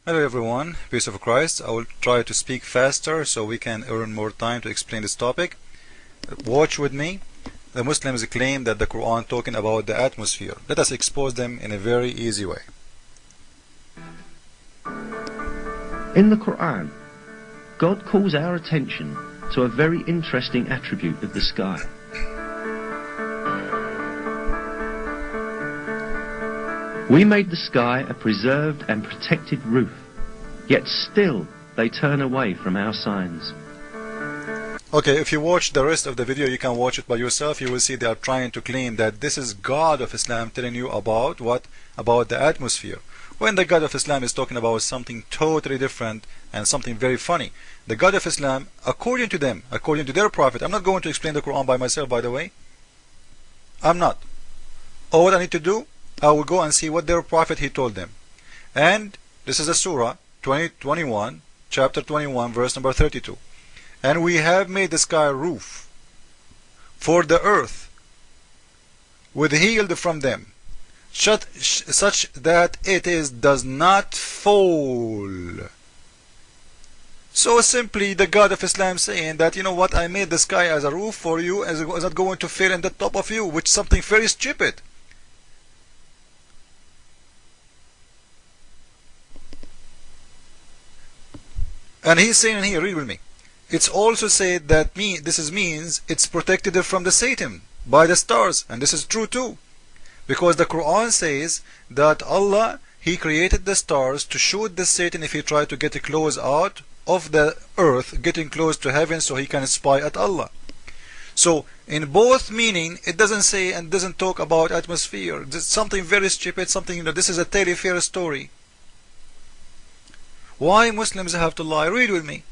Hello everyone, peace of Christ. I will try to speak faster so we can earn more time to explain this topic. Watch with me. The Muslims claim that the Quran talking about the atmosphere. Let us expose them in a very easy way. In the Qur'an, God calls our attention to a very interesting attribute of the sky. We made the sky a preserved and protected roof, yet still they turn away from our signs. Okay, if you watch the rest of the video, you can watch it by yourself. You will see they are trying to claim that this is God of Islam telling you about what? About the atmosphere. When the God of Islam is talking about something totally different and something very funny. The God of Islam, according to them, according to their prophet, I'm not going to explain the Quran by myself, by the way. I'm not. All what I need to do, I will go and see what their prophet he told them. And this is a surah 21, chapter 21, verse number 32. And we have made the sky a roof for the earth with healed from them, such that it does not fall. So simply the God of Islam saying that, you know what, I made the sky as a roof for you, as it was not going to fall in the top of you, which is something very stupid. And he's saying here, read with me. It's also said that this means it's protected from the Satan by the stars, and this is true too, because the Quran says that Allah He created the stars to shoot the Satan if he tried to get close out of the earth, getting close to heaven, so he can spy at Allah. So in both meaning, it doesn't say and doesn't talk about atmosphere. This is something very stupid, something, this is a tale-fair story. Why Muslims have to lie? Read with me.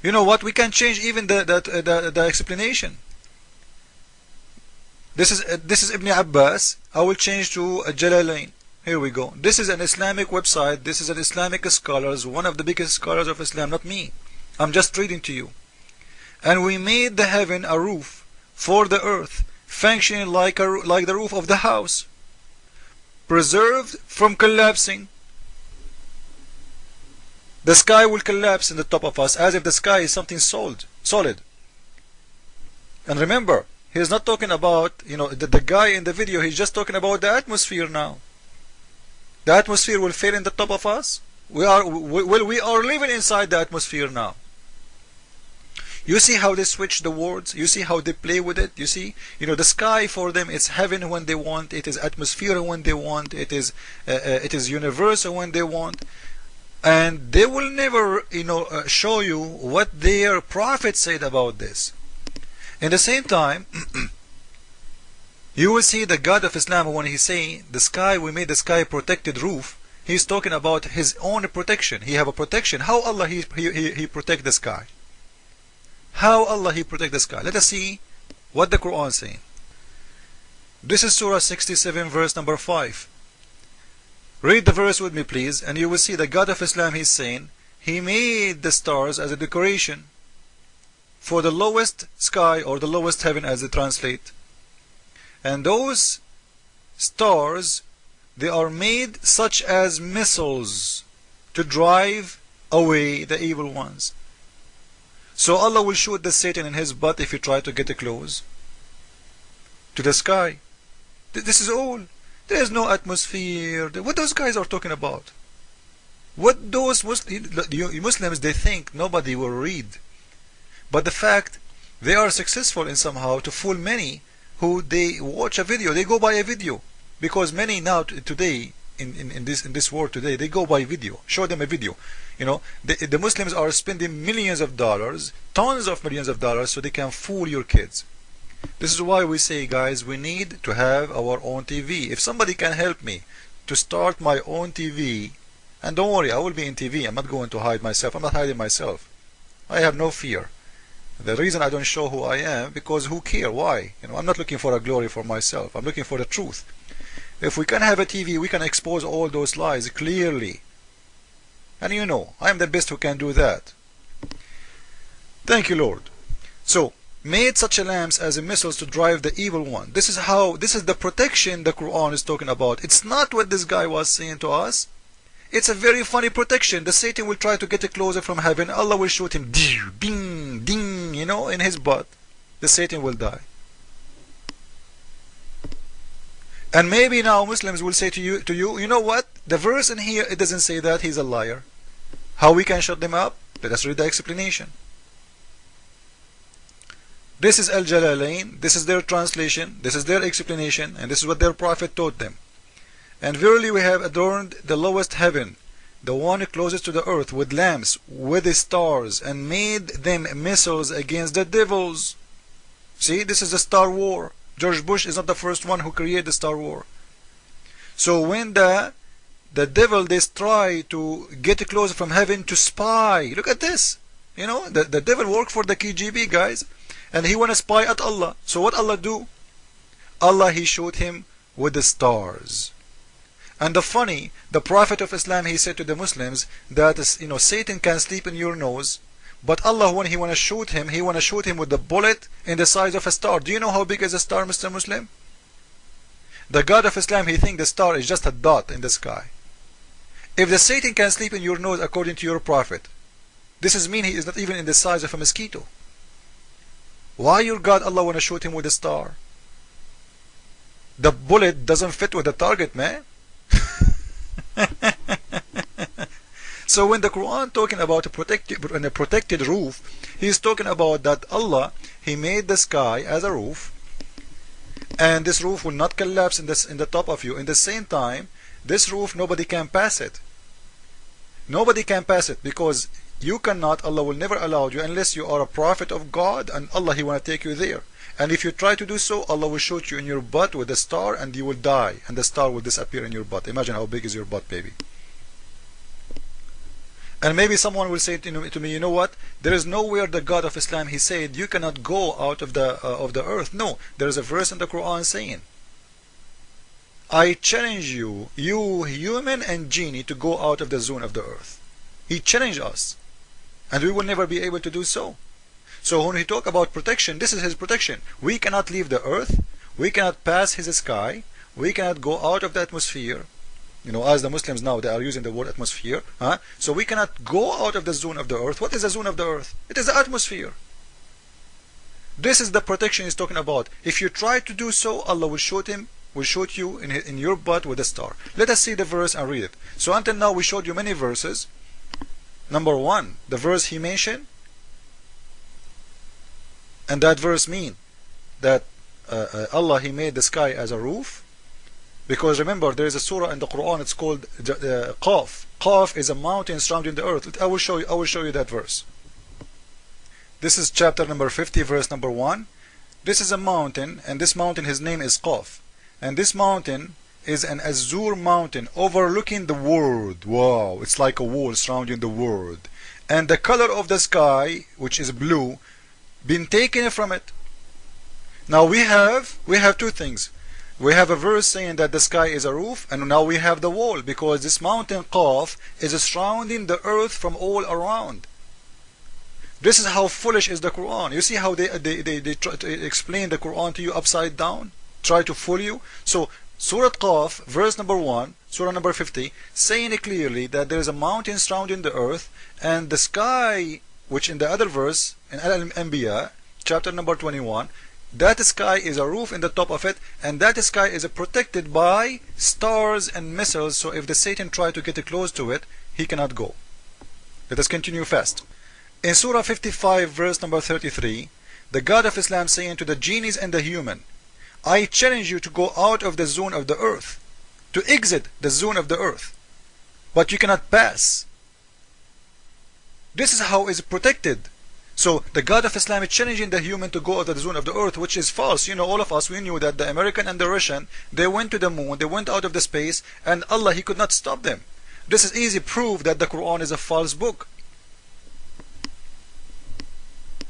You know what? We can change even the explanation. This is Ibn Abbas. I will change to Jalalain. Here we go. This is an Islamic website. This is an Islamic scholars, one of the biggest scholars of Islam, not me. I'm just reading to you. And we made the heaven a roof for the earth, functioning like the roof of the house, preserved from collapsing. The sky will collapse in the top of us as if the sky is something solid. And remember, he's not talking about, the guy in the video, he's just talking about the atmosphere now. The atmosphere will fall in the top of us. We are living inside the atmosphere now. You see how they switch the words? You see how they play with it? You see, the sky for them is heaven when they want, it is atmosphere when they want, it is universal when they want, and they will never, show you what their prophet said about this. In the same time, you will see the God of Islam when he say the sky, we made the sky a protected roof. He's talking about his own protection. He have a protection. How Allah he protect the sky? How Allah He protect the sky? Let us see what the Quran is saying. This is Surah 67, verse number 5. Read the verse with me, please, and you will see the God of Islam, He's saying, He made the stars as a decoration for the lowest sky, or the lowest heaven as they translate. And those stars, they are made such as missiles to drive away the evil ones. So Allah will shoot the Satan in his butt if he try to get close to the sky. This is all. There is no atmosphere. What those guys are talking about? What those Muslims, they think nobody will read. But the fact, they are successful in somehow to fool many who they watch a video. They go by a video. Because many now today, in this world today, they go by video. Show them a video. The Muslims are spending millions of dollars, tons of millions of dollars, so they can fool your kids. This is why we say, guys, we need to have our own TV. If somebody can help me to start my own TV, and don't worry, I will be in TV. I'm not going to hide myself. I'm not hiding myself. I have no fear. The reason I don't show who I am, because who care? Why? I'm not looking for a glory for myself. I'm looking for the truth. If we can have a TV, we can expose all those lies clearly. And I am the best who can do that. Thank you, Lord. So, made such a lamps as a missiles to drive the evil one. This is the protection the Quran is talking about. It's not what this guy was saying to us. It's a very funny protection. The Satan will try to get closer from heaven. Allah will shoot him, ding, ding, in his butt. The Satan will die. And maybe now Muslims will say to you, you know what? The verse in here, it doesn't say that. He's a liar. How we can shut them up? Let us read the explanation. This is Al-Jalalain, this is their translation, this is their explanation, and this is what their prophet taught them. And verily we have adorned the lowest heaven, the one closest to the earth, with lamps, with the stars, and made them missiles against the devils. See, this is the Star War. George Bush is not the first one who created the Star War. So when the devil, they try to get closer from heaven to spy. Look at this. The devil worked for the KGB, guys. And he want to spy at Allah. So what Allah do? Allah, he showed him with the stars. And the Prophet of Islam, he said to the Muslims that Satan can sleep in your nose, but Allah, when he want to shoot him, he want to shoot him with the bullet in the size of a star. Do you know how big is a star, Mr. Muslim? The God of Islam, he think the star is just a dot in the sky. If the Satan can sleep in your nose according to your Prophet, this is mean he is not even in the size of a mosquito. Why your God Allah want to shoot him with a star? The bullet doesn't fit with the target, man. So when the Quran talking about a protected roof, he is talking about that Allah, he made the sky as a roof, and this roof will not collapse in the top of you. In the same time, this roof, nobody can pass it. Nobody can pass it, because you cannot, Allah will never allow you unless you are a prophet of God, and Allah, he want to take you there. And if you try to do so, Allah will shoot you in your butt with a star, and you will die, and the star will disappear in your butt. Imagine how big is your butt, baby. And maybe someone will say to me, you know what? There is nowhere the God of Islam, he said you cannot go out of the earth. No, there is a verse in the Quran saying, I challenge you, you human and genie, to go out of the zone of the earth. He challenged us, and we will never be able to do so. So when we talk about protection, this is his protection. We cannot leave the earth, we cannot pass his sky, we cannot go out of the atmosphere. As the Muslims now, they are using the word atmosphere. So we cannot go out of the zone of the earth. What is the zone of the earth? It is the atmosphere. This is the protection he's talking about. If you try to do so, Allah will shoot you in your butt with a star. Let us see the verse and read it. So until now we showed you many verses. Number 1, the verse he mentioned, and that verse mean that Allah, he made the sky as a roof. Because remember, there is a surah in the Quran, it's called Qaf. Qaf is a mountain surrounding the earth. I will show you that verse. This is chapter number 50, verse number 1. This is a mountain, and this mountain, his name is Qaf. And this mountain is an azure mountain overlooking the world. Wow, it's like a wall surrounding the world. And the color of the sky, which is blue, been taken from it. Now we have two things. We have a verse saying that the sky is a roof, and now we have the wall, because this mountain Qaf is surrounding the earth from all around. This is how foolish is the Quran. You see how they try to explain the Quran to you upside down, try to fool you. So Surah Qaf, verse number 1, Surah number 50, saying clearly that there is a mountain surrounding the earth, and the sky, which in the other verse, in Al-Anbiya, chapter number 21, that sky is a roof in the top of it, and that sky is protected by stars and missiles, so if the Satan try to get close to it, he cannot go. Let us continue fast. In Surah 55, verse number 33, the God of Islam saying to the genies and the human, I challenge you to go out of the zone of the earth, to exit the zone of the earth, but you cannot pass. This is how it's protected. So the God of Islam is challenging the human to go out of the zone of the earth, which is false. All of us, we knew that the American and the Russian, they went to the moon, they went out of the space, and Allah, he could not stop them. This is easy proof that the Quran is a false book.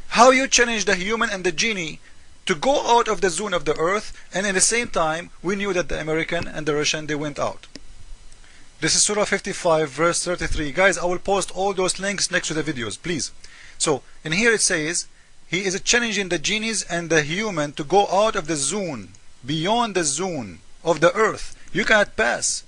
How you challenge the human and the genie to go out of the zone of the earth, and in the same time we knew that the American and the Russian, they went out. This is Surah 55, verse 33. Guys, I will post all those links next to the videos, please. So in here it says, he is challenging the genies and the human to go out of the zone, beyond the zone of the earth. You cannot pass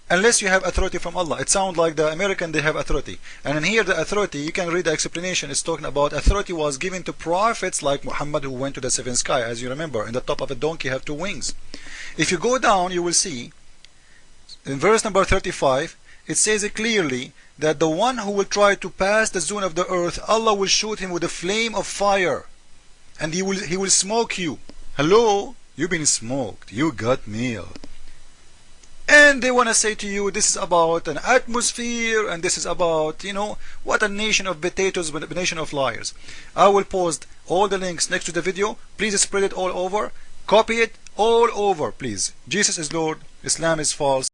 unless you have authority from Allah. It sounds like the American, they have authority. And in here the authority, you can read the explanation, it's talking about authority was given to prophets like Muhammad, who went to the seventh sky. As you remember, in the top of a donkey have two wings. If you go down, you will see in verse number 35, it says it clearly that the one who will try to pass the zone of the earth, Allah will shoot him with a flame of fire, and he will smoke you. Hello, you've been smoked, you got meal. And they want to say to you, this is about an atmosphere, and this is about, you know, what a nation of potatoes, but a nation of liars. I will post all the links next to the video. Please spread it all over. Copy it all over, please. Jesus is Lord. Islam is false.